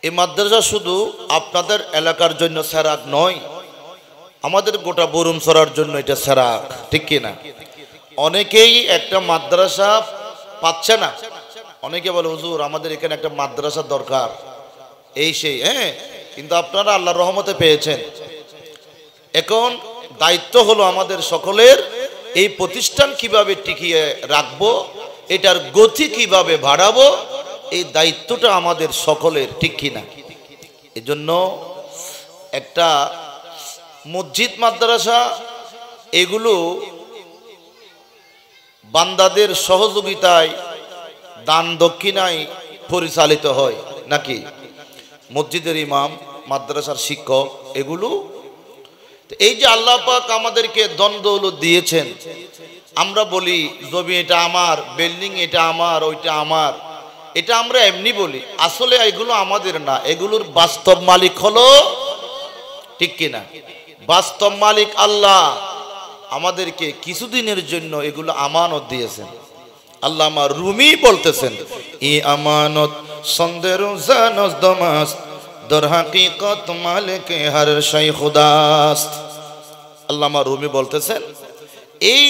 এই মাদ্রাসা শুধু আপনাদের এলাকার জন্য সেরাক নয়, আমাদের গোটা বরুমছড়ার জন্য এটা সেরাক, ঠিক কিনা? অনেকেই একটা মাদ্রাসা পাচ্ছে না, অনেকে বলে হুজুর আমাদের এখানে একটা মাদ্রাসা দরকার, এই সেই, কিন্তু আপনারা আল্লাহর রহমতে পেয়েছেন। এখন দায়িত্ব হলো আমাদের সকলের এই প্রতিষ্ঠান কিভাবে টিকিয়ে রাখবো, এটার গতি কিভাবে বাড়াবো, এই দায়িত্বটা আমাদের সকলের, ঠিক কিনা? এজন্য একটা মসজিদ মাদ্রাসা এগুলো বান্দাদের সহযোগিতায় দান দক্ষিণায় পরিচালিত হয় নাকি? মসজিদের ইমাম, মাদ্রাসার শিক্ষক, এগুলো এই যে আল্লাহ পাক আমাদেরকে ধন দৌলত দিয়েছেন, আমরা বলি জমি এটা আমার, বিল্ডিং এটা আমার, ওইটা আমার, এটা আমরা এমনি বলি, আসলে এগুলো আমাদের না, এগুলোর বাস্তব মালিক হলো, ঠিক কিনা? বাস্তব মালিক আল্লাহ আমাদেরকে কিছুদিনের জন্য এগুলো আমানত দিয়েছেন। আল্লামা রুমি বলতেছেন, ই আমানত সন্দের জানস দমাস দর হাকিকত মালিক হর শাই খুদাস্ত। আল্লামা রুমি বলতেছেন এই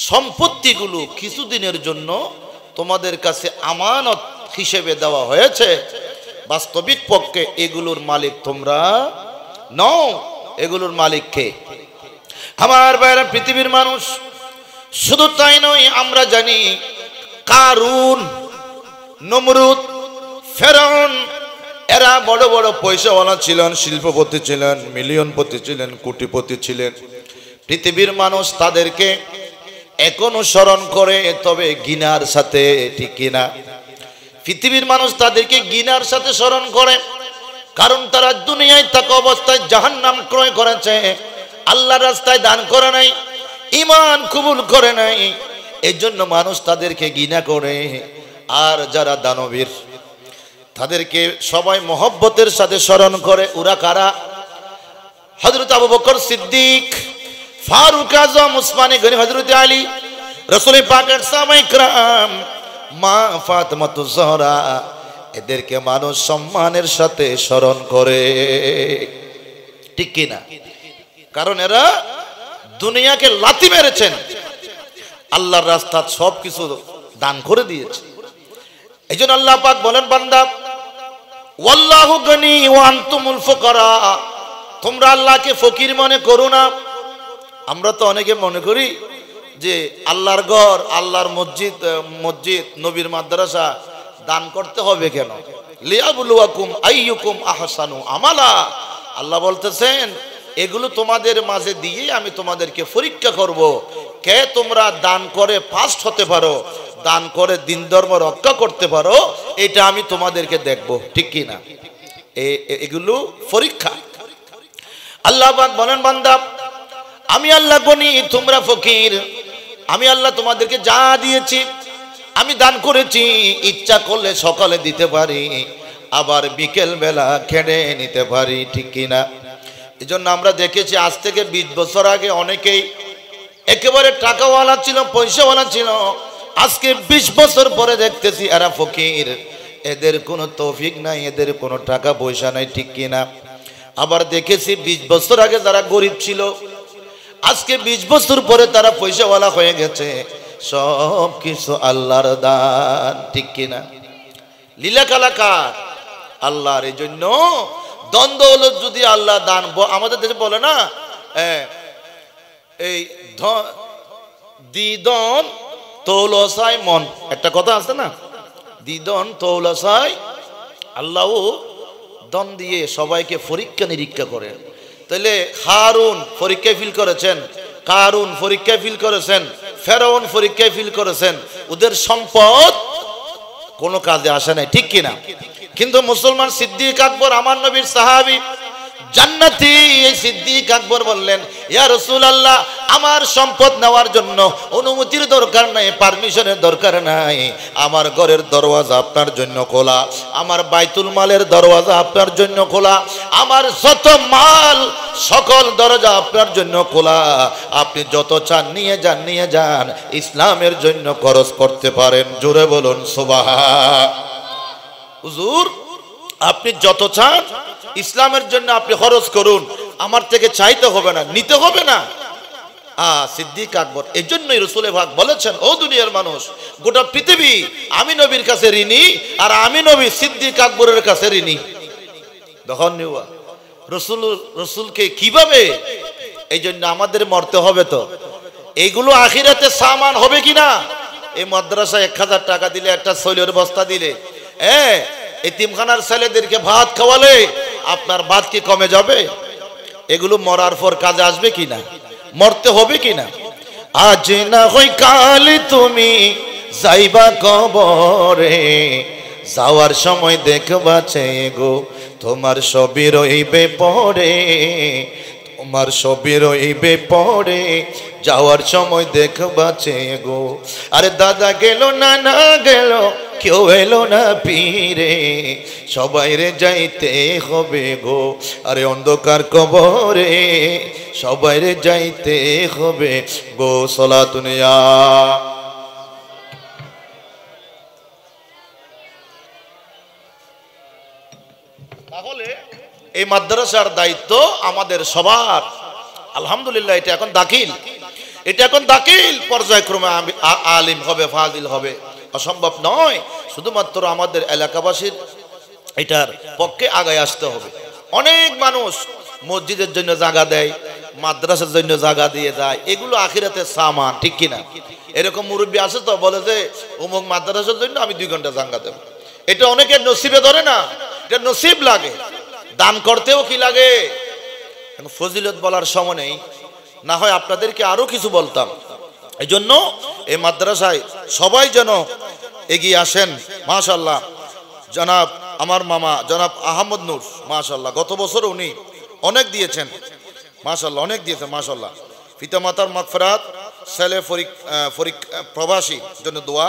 সম্পত্তিগুলো কিছুদিনের জন্য তোমাদের কাছে আমানত হিসেবে দেওয়া হয়েছে, বাস্তবিক পক্ষে এগুলোর মালিক তোমরা নও, এগুলোর মালিক কে? আমার ভাইরা, পৃথিবীর মানুষ, শুধু তাই নয়, আমরা জানি কারুন, নমরুদ, ফেরাউন, এরা বড় বড় পয়সাওয়ালা ছিলেন, শিল্পপতি ছিলেন, মিলিয়নপতি ছিলেন, কোটিপতি ছিলেন। পৃথিবীর মানুষ তাদেরকে এখনো স্মরণ করে, তবে ঘৃণার সাথে, ঠিক কিনা? পৃথিবীর মানুষ তাদেরকে ঘৃণার সাথে স্মরণ করে, কারণ তারা দুনিয়ায় থাকা অবস্থায় জাহান্নাম ক্রয় করেছে, আল্লাহর রাস্তায় দান করে নাই, ঈমান কবুল করে নাই, এই জন্য মানুষ তাদেরকে ঘৃণা করে। আর যারা দানবীর তাদেরকে সবাই মহব্বতের সাথে স্মরণ করে। ওরা কারা? হযরত আবু বকর সিদ্দিক, ফারুক আজম, উসমানে গনি, হযরত আলী, রাসূল পাকের সাহাবায়ে کرام, মা ফাতেমাতুজ জহরা, এদেরকে মানুষ সম্মানের সাথে স্মরণ করে, ঠিক কিনা? কারণ এরা দুনিয়াকে লাথি মেরেছেন, আল্লাহর রাস্তা সবকিছু দান করে দিয়েছে। এই জন্য আল্লাহ পাক বলেন, বান্দা ওয়াল্লাহু গনি ওয়া আনতুমুল ফুকারা, তোমরা আল্লাহকে ফকির মনে করো না। আমরা তো অনেকে মনে করি যে আল্লাহর ঘর, আল্লাহর মসজিদ, নবীর মাদ্রাসা দান করতে হবে কেন? লিয়াবলুয়াকুম আইয়ুকুম আহসানু আমালা। আল্লাহ বলতেছেন এগুলো তোমাদের মাঝে দিয়ে আমি তোমাদেরকে পরীক্ষা করব, কে তোমরা দান করে ফার্স্ট হতে পারো, দান করে দিন ধর্ম রক্ষা করতে পারো, এটা আমি তোমাদেরকে দেখব, ঠিক কি না? এগুলো পরীক্ষা। আল্লাহ পাক বলেন, বান্দা আমি আল্লাহ গনি, তোমরা ফকির, আমি আল্লাহ তোমাদেরকে যা দিয়েছি আমি দান করেছি, ইচ্ছা করলে সকালে দিতে পারি, আবার বিকেল বেলা খেড়ে নিতে পারি, ঠিক কিনা? এই জন্য আমরা দেখেছি আজ থেকে 20 বছর আগে অনেকেই একেবারে টাকাওয়ালা ছিল, পয়সাওয়ালা ছিল, আজকে 20 বছর পরে দেখতেছি এরা ফকির, এদের কোনো তৌফিক নাই, এদের কোনো টাকা পয়সা নাই, ঠিক কিনা? আবার দেখেছি 20 বছর আগে যারা গরিব ছিল, আজকে 20 বছর পরে তারা পয়সাওয়ালা হয়ে গেছে। সব কিছু আল্লাহর দান, ঠিক কিনা? লীলা কালাকার আল্লাহর। এই জন্য দ্বন্দ্ব হলো, যদি আল্লাহ দান, আমাদের দেশে বলে না এই দিদন তৌলসায় মন, একটা কথা আছে না, দিদন তৌলসায়, আল্লাহ দন দিয়ে সবাইকে পরীক্ষা নিরীক্ষা করে। তাহলে হারুন পরীক্ষায় ফিল করেছেন, কারুন পরীক্ষায় ফিল করেছেন, ফেরাউন পরীক্ষায় ফিল করেছেন, ওদের সম্পদ কোনো কাজে আসে নাই, ঠিক কিনা? কিন্তু মুসলমান সিদ্দিক আকবর, আমার নবীর সাহাবী, জান্নাতি, এই সিদ্দিক আকবর বললেন, ইয়া রাসূলুল্লাহ, আমার সম্পদ নেওয়ার জন্য অনুমতির দরকার নাই, পারমিশনের দরকার নাই, আমার ঘরের দরওয়াজা আপনার জন্য খোলা, আমার বাইতুল মালের দরওয়াজা আপনার জন্য খোলা, আমার যত মাল সকল দরজা আপনার জন্য খোলা, আপনি যত চান নিয়ে যান, নিয়ে যান, ইসলামের জন্য খরচ করতে পারেন। জোরে বলুন সুবহান। হুজুর আপনি যত চান ইসলামের জন্য আপনি খরচ করুন, আমার থেকে চাইতে হবে না, নিতে হবে না। সিদ্দিক আকবর এই জন্যই রাসূল পাক বলেছেন, ও দুনিয়ার মানুষ, গোটা পৃথিবী আমি নবীর কাছে ঋণী, আর আমি নবী সিদ্দিক আকবরের কাছে ঋণী। দেখুন রসুলকে কিভাবে, এই জন্য আমাদের মরতে হবে। তো এইগুলো আখিরাতে সামান হবে কিনা? এই মাদ্রাসায় 1000 টাকা দিলে, একটা শৈলের বস্তা দিলে, এতিমখানার ছেলেদেরকে ভাত খাওয়ালে আপনার ভাত কি কমে যাবে? এগুলো মরার পর কাজে আসবে কিনা? মরতে হবে কিনা? আজ না হয় কাল তুমি যাইবা কবরে, যাওয়ার সময় দেখবা চেয়ে গো তোমার সবই রইবে পড়ে, তোমার সবই রইবে পড়ে, যাওয়ার সময় দেখবা চেয়ে গো। আরে দাদা গেল, নানা গেল, কেউ এলো না ফিরে, সবাই রে যাইতে হবে গো। আরে অন্ধকার কবরে সবাই রে যাইতে হবে গো। সালাতুন ইয়া। তাহলে এই মাদ্রাসার দায়িত্ব আমাদের সবার। আলহামদুলিল্লাহ এটা এখন দাখিল পর্যায়ক্রমে আলিম হবে, ফাজিল হবে, অসম্ভব নয়। শুধুমাত্র আমাদের এলাকাবাসীর এটার পক্ষে আগায় আসতে হবে। অনেক মানুষ মসজিদের জন্য জায়গা দেয়, মাদ্রাসার জন্য জায়গা দিয়ে যায়, এগুলো আখিরাতের সামান, ঠিক কিনা? এরকম মুরব্বী আছে তো, বলে যে অমুক মাদ্রাসার জন্য আমি 2 ঘন্টা জায়গা দেব। এটা অনেকের নসিবে ধরে না, এটা নসিব লাগে। দান করতেও কি লাগে? ফজিলত বলার সময় নেই, না হয় আপনাদেরকে আরো কিছু বলতাম। এই জন্য এই মাদ্রাসায় সবাই যেন এগিয়ে আসেন। মাশাআল্লাহ, জনাব আমার মামা জনাব আহমদ নূর, মাশাআল্লাহ গত বছর উনি অনেক দিয়েছেন, মাশাআল্লাহ অনেক দিয়েছেন, মাশাআল্লাহ। পিতামাতার মাগফিরাত, ছেলে প্রবাসী জন্য দোয়া,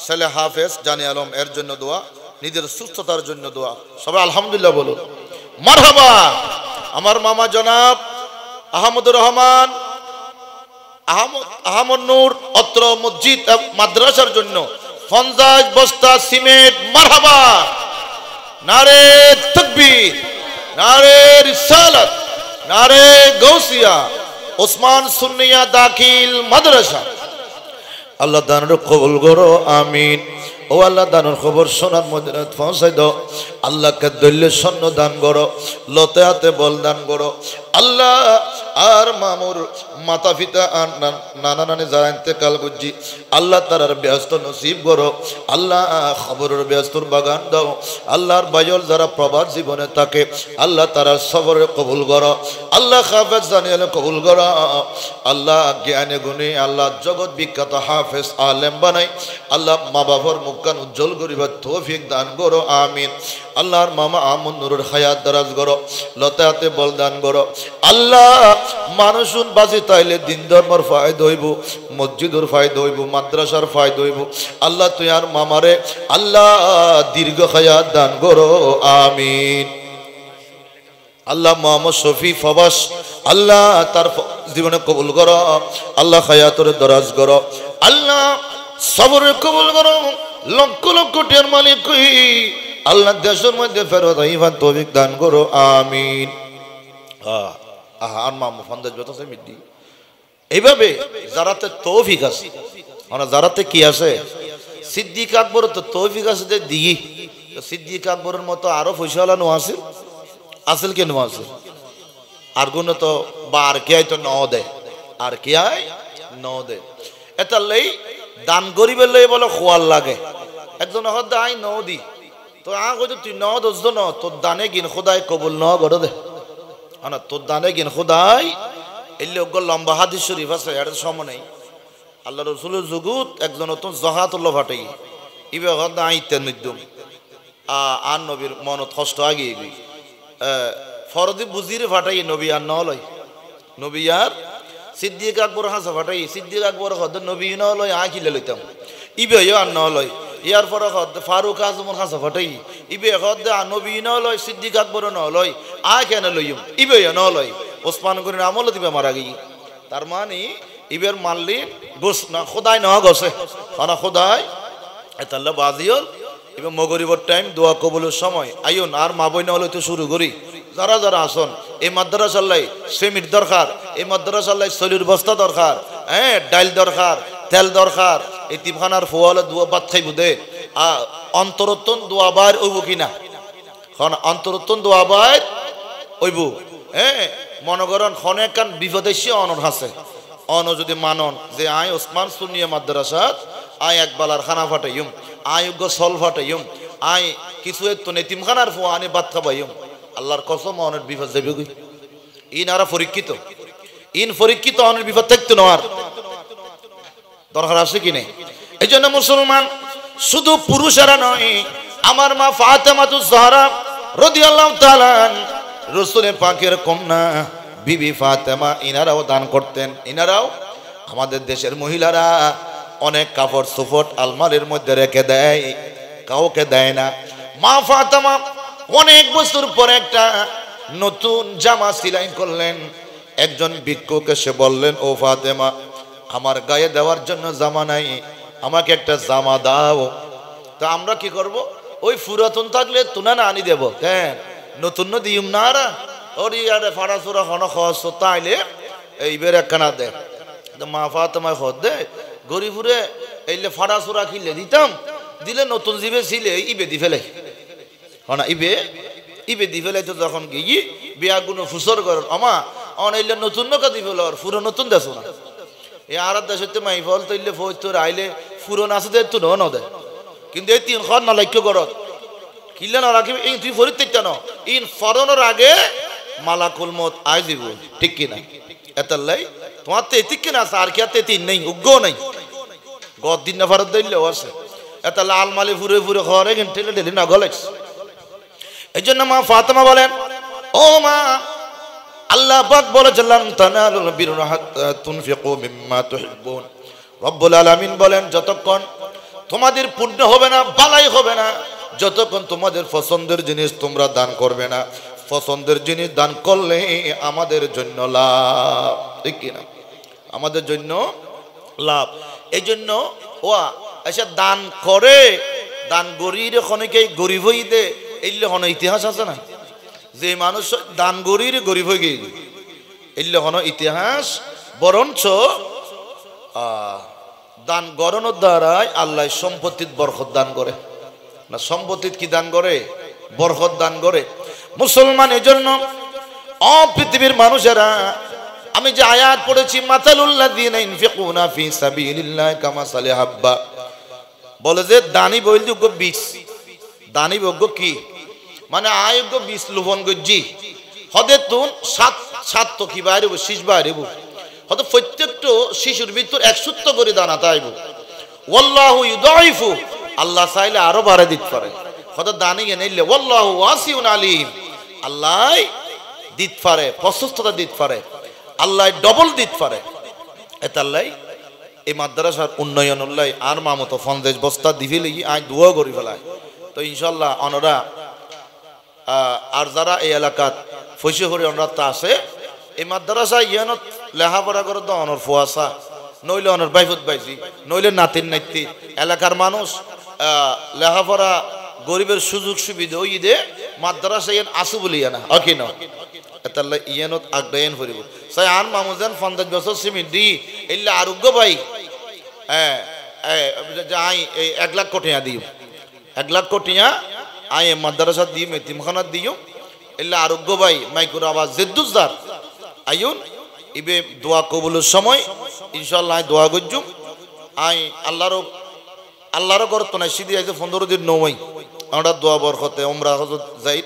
ছেলে হাফেজ জানি আলম এর জন্য দোয়া, নিজের সুস্থতার জন্য দোয়া। সবাই আলহামদুলিল্লাহ বলুন, মারহাবা। আমার মামা জনাব আহমদুর রহমান আহমদ নূর অত্র মসজিদ মাদ্রাসার জন্য 50 বস্তা সিমেন্ট, মারহাবা। নারে তাকবীর, নারে রিসালাত, নারে গাউসিয়া, ওসমান সুন্নিয়া দাখিল মাদ্রাসা। আল্লাহ দানের কবুল করো, আমিন। ও আল্লাহ দানের খবর সোনার মদিনাত পৌঁছাই দাও। আল্লাহকে দৈল্য স্বর্ণ দান করো, লতে হাতে বল দান করো। আল্লাহ আর মামুর মাতা পিতা আর নানা নানি যারা ইন্তেকাল করছি, আল্লাহ তারার ব্যস্ত নসিব করো। আল্লাহ খবরের ব্যস্তর বাগান দাও। আল্লাহর বায়ল যারা প্রবাদ জীবনে থাকে, আল্লাহ তারা সবরে কবুল করো। আল্লাহ হাফেজ জানিয়ে কবুল করো। আল্লাহ জ্ঞানে গুণে আল্লাহ জগৎ বিখ্যাত হাফেজ আলেম বানাই। আল্লাহ মা বাবার মুখখান উজ্জ্বল করিবার তৌফিক দান করো, আমিন। আল্লাহর মামা আহমদ নূরের হায়াত দারাজ করো, লতাতে বল দান করো। আল্লাহ মানুষুন বাঁচি তাইলে দিন ধর্মর ফায়দা হইব, মসজিদের ফায়দা হইব, মাদ্রাসার ফায়দা হইব। আল্লাহ তুই আর মামারে আল্লাহ দীর্ঘ হায়াত দান করো, আমিন। আল্লাহ মোহাম্মদ শফি ফবাস আল্লাহ তার জীবনে কবুল করো। আল্লাহ হায়াতরে দরাজ করো। আল্লাহ সবরে কবুল করো। লক্ষ লক্ষ টিয়ার মালিক কই আল্লাহ দেশের মধ্যে ফেরত আইবার তৌফিক দান করো, আমিন। আর মামু ফান্দাজ বেতাছে মিডি। এইভাবে যারাতে তৌফিক আছে, মানে যারাতে কি আছে, সিদ্দিক আকবর তো তৌফিক আছে যে দিই। সিদ্দিক আকবরের মতো আরো পয়সাওয়ালা নো আছে, আসল কেন আছে? আর কোন তো বা আর কে তো ন দেয়, আর কে ন দেয়। এটা লেই দান করিবে লই বলে খোয়ার লাগে। একজন হদ আই ন দি তো কইতো তুই ন দোস্ত ন, তোর দানে গিন খোদাই কবুল ন গড় দে। না তোর দানে গিন খোদাই এলে লম্বা হাদিস শরীফ আছে, এর সময় নেই। আল্লাহ রসুলের যুগুত একজন তো জহাতুল্লাহ ফাটাই ইবে হদ আইতেন মধ্যম আর নবীর মনত কষ্ট আগে ফরদি বুঝিরে ফাটাই নবী আর নলয়, নবী আর সিদ্দিক আকবর হাসা ফাটাই সিদ্দিক আকবর হদ নবী নলয় আ খিলে লইতাম ইবে আর নলয়। ইয়ার পরে হদ ফারুক আজমর হাসা ফাটাই ইবে হদ নবী নলয়, সিদ্দিক আকবর নলয়, আ কেন লইম ইবে নলয়। ওসমান গনির আমল দিবে মারা গিয়ে। তার মানে ইবের মানলি গোস না খোদাই ন গছে না খোদাই এতাল্লা বাজিল এবার মগরিবর টাইম দোয়া কবুলের সময় আইন আর মা বই না হলে তো শুরু করি যারা যারা আসন এই মাদ্রাসাল্লাই সেমির দরকার এই মাদ্রাসাল্লাই সলির বস্তা দরকার হ্যাঁ ডাইল দরকার তেল দরকার এই তিমখানার ফোয়ালে দোয়া বাদ খাইব দে অন্তরত্তন দোয়া বাইর ওইব কিনা কারণ অন্তরত্তন দোয়া বাইর ওইব হ্যাঁ মনে করেন খনে কান বিপদেশী অনর আছে অন যদি মানন যে আয় ওসমান সুনিয়া মাদ্রাসাত আয় একবালার খানা ফাটাইম আয়োগ্য সল ফাটাইম আয় কিছু তো নেতিমখানার ফোয়া আনি বাদ খাবাইম আল্লাহর কসম অনের বিপদ যাবে গই ইন আরা পরীক্ষিত ইন পরীক্ষিত অনের বিপদ থাকতো না আর দরকার আছে কি নেই এই জন্য মুসলমান শুধু পুরুষেরা নয় আমার মা ফাতেমাতুজ জাহরা রাদিয়াল্লাহু তাআলা রাসূলের পাকের কন্যা বিবি ফাতেমা ইনারাও দান করতেন ইনারাও আমাদের দেশের মহিলারা অনেক কাপড় সুফট আলমারির মধ্যে রেখে দেয় কাউকে দেয় না মা ফাতেমা অনেক বছর পর একটা নতুন জামা সেলাই করলেন একজন ভিক্ষুক এসে বললেন ও ফাতেমা আমার গায়ে দেওয়ার জন্য জামা নাই আমাকে একটা জামা দাও তা আমরা কি করব ওই পুরাতন থাকলে তুনা না আনি দেব হ্যাঁ নতুন দিম না আর ওরি আরে ফাড়া চোরা হন খস তাইলে এইবার একখানা দে মা ফাতেমা খদ দে গরিবুরে এইলে ফাড়া চোরা কিনলে দিতাম দিলে নতুন জিবে ছিলে ইবে দি ফেলে হনা ইবে দি ফেলে তো যখন গিয়ে বিয়া গুলো ফুসর করেন আমা অনাইলে নতুন নকা দি ফেল আর পুরো নতুন দেশ না এই আর দেশে মাই ফল তৈলে ফৌজ তোর আইলে পুরো আছে দে তো ন দে কিন্তু এই তিন খন না লক্ষ্য করত কিনলে না রাখি এই তুই ফরিদ তেটা ন ইন ফরনের আগে মালাকুল মত আই দিব ঠিক কিনা এতাল্লাই তোমার তো এতিক কিনা আছে আর কি আর তিন নেই উগ্র নেই গদ দিন না ফরত দিলেও আছে এতাল্লা আলমালি ফুরে ফুরে ঘরে কিন্তু ঠেলে ঠেলে না গলেছ এই জন্য মা ফাতেমা বলেন ও মা আল্লাহ পাক বলেছেন লান তানালুল বিররা হাত্তা তুনফিকু মিম্মা তুহিব্বুন রব্বুল আলামিন বলেন যতক্ষণ তোমাদের পুণ্য হবে না বালাই হবে না যতক্ষণ তোমাদের পছন্দের জিনিস তোমরা দান করবে না পছন্দের জিনিস দান করলে আমাদের জন্য লাভ ঠিক কি না আমাদের জন্য লাভ এই জন্য ও আচ্ছা দান করে দান গরির খনেকেই গরিব হই দে এইলে হন ইতিহাস আছে না যে মানুষ দান গরির গরিব হয়ে গিয়ে এইলে হন ইতিহাস বরঞ্চ দান গরণের দ্বারাই আল্লাহ সম্পত্তির বরকত দান করে না সম্পত্তির কি দান করে বরকত দান করে মুসলমান এজন্য পৃথিবীর মানুষেরা আমি যে আয়াত পড়েছি মাতালুল্লাযিনা ইনফিকুনা ফি সাবিলিল্লাহ কামাসালি হাব্বা বলে যে দানি বইল যোগ্য বীজ দানি যোগ্য কি মানে আয়োগ্য বীজ লোভন গজ্জি হদে তুন সাত তো কি বাইরে শীষ বাইরে হয়তো প্রত্যেকটা শিশুর ভিতর 170 করে দানা তাইব ওয়াল্লাহু ইউদাইফু আল্লাহ চাইলে আরো বাড়ে দিতে পারে হয়তো দানি এনে ওয়াল্লাহু ওয়াসিউন আলিম আল্লাহ দিতে পারে প্রশস্ততা দিতে পারে আল্লাহ ডবল দিতে পারে এতাল্লাই এই মাদ্রাসার উন্নয়ন উল্লাই আর মামতো ফন্দেশ বস্তা দিবি লাগি আজ দুয়া করি ফেলায় তো ইনশাল্লাহ অনরা আর যারা এই এলাকাত ফসে হরি অনরাত আছে এই মাদ্রাসা ইয়ানত লেখাপড়া করে তো অনর ফুয়াশা নইলে অনর বাইফুত বাইছি নইলে নাতিন নাতি এলাকার মানুষ লেখাপড়া গরিবের সুযোগ সুবিধা ওই দে মাদ্রাসা ইয়ান আসু বলি না অকি না এতাল্লা ইয়ানত আগদায়ন করিব সাই আন মামুজান 50 বছর সিমিট দি এল্লা আরোগ্য ভাই হ্যাঁ আই 1 লাখ কোটিয়া দিও 1 লাখ কোটিয়া আই মাদ্রাসা দিম এতিমখানা দিও এল্লা আরোগ্য ভাই মাইকুর আওয়াজ জিদ্দুজদার আইউন ইবে দোয়া কবুলের সময় ইনশাআল্লাহ দোয়া গজ্জুম আই আল্লাহর করত না সিদি আইতে 15 দিন নই আমরা দোয়া বরকতে উমরা হজরত যাই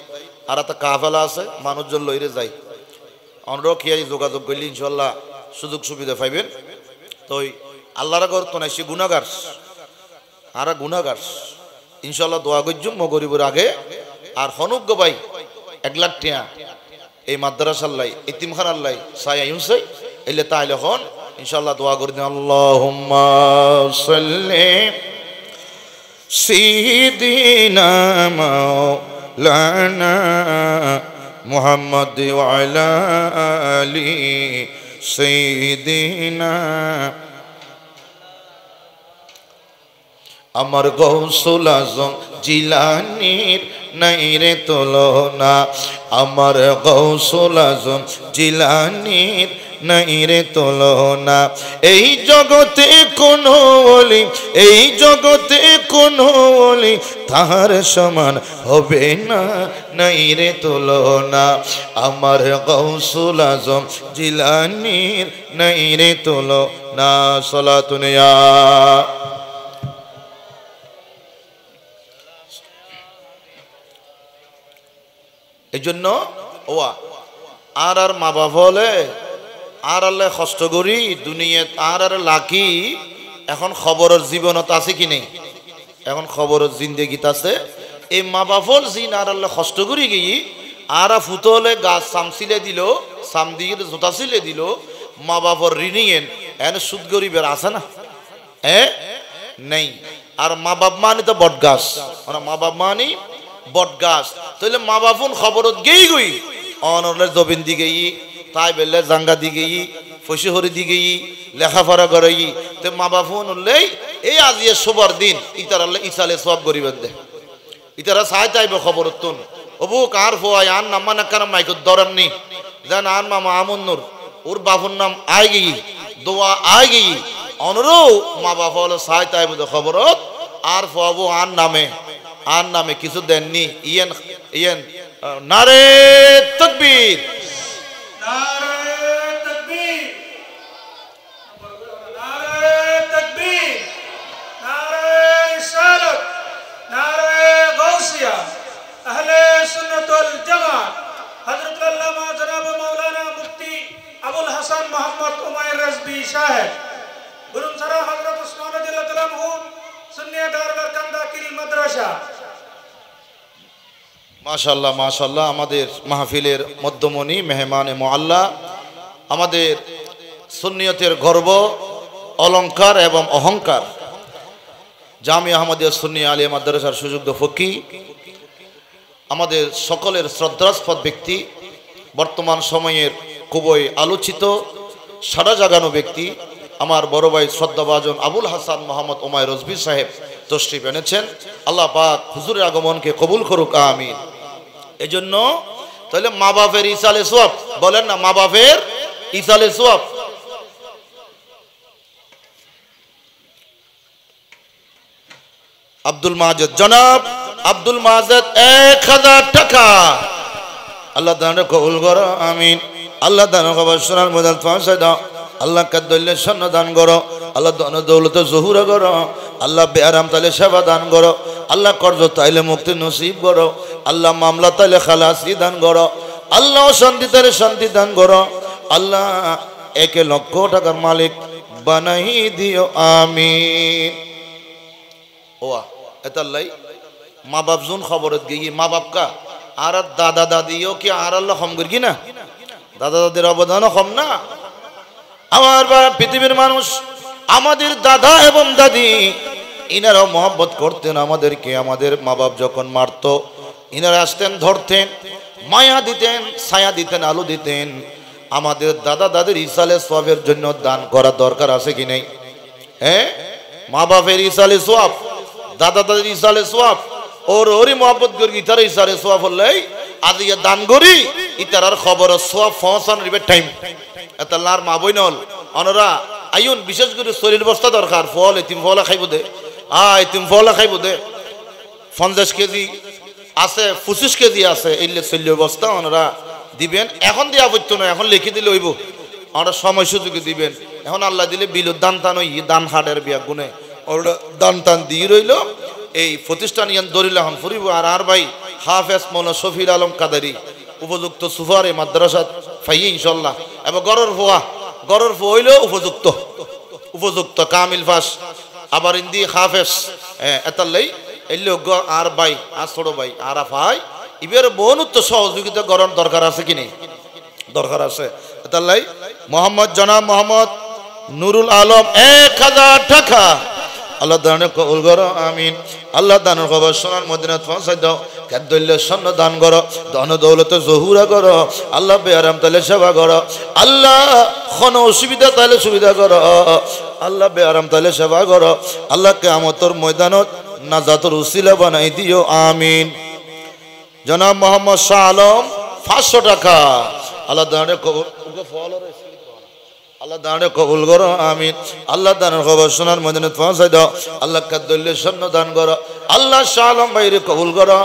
আর একটা কাফেলা আছে মানুষজন লইরে যাই আমরা কি যোগাযোগ করলে ইনশাআল্লাহ সুযোগ সুবিধা পাইবেন তো আল্লাহর করত না সে গুনাহগার আর গুনাহগার ইনশাআল্লাহ দোয়া গজ্জুম মগরিবের আগে আর হনুগ্য ভাই 1 লাখ টাকা এই মাদ্রাসার লাই এতিমখানার লাই সাই আইনছে এলে তাইলে হন ইনশাআল্লাহ দোয়া করে দিন আল্লাহুম্মা সাল্লি সিদিনা মাওলানা মুহাম্মদ ওয়া আলা আলি সিদিনা আমার গৌসুল আজম জিলানীর নাই রে তুলনা, আমার গৌসুল আজম জিলানীর নাই রে তুলনা। এই জগতে কোনো ওলি, এই জগতে কোনো ওলি তাহার সমান হবে না, নাই রে তুলনা। আমার গৌসুল আজম জিলানীর নাই রে তুলনা। সালাতুন ইয়া এই জন্য ওয়া আর মা বাপ হলে আর আল্লাহ কষ্ট করি দুনিয়াত আর লাকি। এখন খবরের জীবনত আছে কি নেই? এখন খবরের জিন্দেগিত আছে। এই মা বাপর জিন আর আল্লাহ কষ্ট করি গিয়ে আর ফুটো হলে গাছ সামছিলে দিল, সাম দিয়ে জোতা ছিলে দিল, মা বাপর ঋণিয়েন এন সুদ গরিবের আছে না? নেই। আর মা বাপ মানে তো বট গাছ, মা বাপ মানে বট গাছ। তাহলে মা বাপুন খবরত গেই গই অনলে জবিন দি গেই, তাই বেলে জাঙ্গা দি গেই, ফসি হরি দি গেই, লেখাপড়া করাই। তো মা বাপুন উঠলেই এই আজিয়ে শোবার দিন ইতার আল্লাহ ইসালে সব গরিবের দে, ইতারা চাই চাইবে খবরত তুন অবু কার ফোয়াই আন নাম মানে কার মাইকত দরার নি যেন আন মামা আমুন্নুর ওর বাপুর নাম আয় গেই, দোয়া আয় গেই। অনরও মা বাপ হলো চাই চাইবে খবরত আর ফোয়াবো আন নামে, আর নামে কিছু দেননি। ইয়েন ইয়েন নারে তাকবীর, নারে তাকবীর, নারে তাকবীর, নারে রিসালাত, নারে গাউসিয়া, আহলে সুন্নাত ওয়াল জামাত, হযরত আল্লামা জনাব মাওলানা মুফতি আবুল হাসান মোহাম্মদ উমাইর রাজবি সাহেব, গুরুম সারা হযরত উসমান রাদিয়াল্লাহু তাআলা আনহু সুন্নিয়া দারুল কান্দাকিল মাদ্রাসা। মাশাআল্লাহ মাশাআল্লাহ। আমাদের মাহফিলের মধ্যমণি মেহমানে মুআল্লা, আমাদের সুন্নিয়তের গর্ব, অলংকার এবং অহংকার, জামিয়া আহমদিয়া সুন্নিয়া আলিয়া মাদ্রাসার সুযোগ্য ফকি, আমাদের সকলের শ্রদ্ধাস্পদ ব্যক্তি, বর্তমান সময়ের খুবই আলোচিত সারা জাগানো ব্যক্তি, আমার বড় ভাই শ্রদ্ধাভাজন আবুল হাসান মোহাম্মদ উমাইর রাজবি সাহেব তশরিফ এনেছেন। আল্লাহ পাক হুজুরের আগমনকে কবুল করুক, আমিন। এই জন্য তাহলে মা বাপের ইসালে সোয়াব বলেন না, মা বাপের ইসালে সোয়াব। আব্দুল মাজেদ, জনাব আব্দুল মাজেদ 1000 টাকা আল্লাহ দান কবুল করো, আমিন। আল্লাহ দান খবর শোনার মধ্যে পৌঁছে দাও। আল্লাহ কাদ্দুল্লে সন্ন দান করো, আল্লাহ দন দৌলত জহুরা করো, আল্লাহ বেআরাম তাইলে সেবা দান করো, আল্লাহ কর্জ তাইলে মুক্তি নসিব করো, আল্লাহ মামলা তাইলে খালাসি দান করো, আল্লাহ শান্তি তাইলে শান্তি দান করো, আল্লাহ 1 লক্ষ টাকার মালিক বানাই দিও, আমিন। ওয়া এতাল্লাই মা বাপ জুন খবরত গিয়ে মা বাপ কা আর দাদা দাদিও কি আর আল্লাহ কম করি কি না? দাদা দাদির অবদানও কম না। আমার পৃথিবীর মানুষ আমাদের দাদা এবং দাদি ইনারাও মহব্বত করতেন আমাদেরকে। আমাদের মা বাপ যখন মারত ইনারা আসতেন, ধরতেন, মায়া দিতেন, ছায়া দিতেন, আলো দিতেন। আমাদের দাদা দাদির ইসালে সোয়াবের জন্য দান করা দরকার আছে কি নেই? মা বাপের ইসালে সোয়াব, দাদা দাদির ইসালে সোয়াব, ওরই মহব্বত করি ইতার ইসালে সোয়াব হলে আজ ইয়ে দান করি ইতার খবর সোয়াব পৌঁছানোর টাইম এতার মা বই নল অনরা আইন বিশেষ করে শরীর বস্তা দরকার। ফল এতিম ফলা খাইব দে, এতিম ফলা খাইব দে। 50 কেজি আছে, 25 কেজি আছে, এইলে 40 বস্তা ওনারা দিবেন। এখন দিয়া পড়তো না, এখন লিখে দিলে হইব, আমরা সময় সুযোগে দিবেন। এখন আল্লাহ দিলে বিল দান টান ওই দান হাটের বিয়া গুনে ওরা দান টান দিয়ে রইল। এই প্রতিষ্ঠান ইয়ান দরিল এখন ফুরিব। আর ভাই হাফেজ মৌলানা শফির আলম কাদারি উপযুক্ত সুফারে মাদ্রাসা ফাই ইনশাল্লাহ। এবং গরর ফোয়া হইলেও উপযুক্ত উপযুক্ত কামিল ফাস আবার ইন্দি হাফেজ এতাল্লাই এলে আর ভাই আর ছোট ভাই আর ভাই ইবের বহুত সহযোগিতা করার দরকার আছে কি নেই? দরকার আছে। এতাল্লাই মোহাম্মদ জনাব মোহাম্মদ নুরুল আলম 1000 টাকা আল্লাহ দানের কবুল করো আমিন। আল্লাহ দানের খবর শোনার মদিনাত পৌঁছাই দাও, খাদ্যল্যের স্বর্ণ দান করো, ধন দৌলতে জহুরা করো, আল্লাহ বেআরাম তাহলে সেবা করো, আল্লাহ কোনো অসুবিধা তাহলে সুবিধা করো, আল্লাহ বেআরাম তাহলে সেবা করো, আল্লাহ কিয়ামতের ময়দানত নাজাতুর উসিলা বানাই দিও আমিন। জনাব মোহাম্মদ শাহ আলম 500 টাকা, আল্লাহ দানের কবুল, আল্লাহ দানের কবুল করো আমিন। আল্লাহ দানের খবর শোনার মদিনাত পৌঁছাই দাও, আল্লাহ খাদ্যল্যের স্বর্ণ দান করো, আল্লাহ শাহ আলম ভাইরে কবুল করো,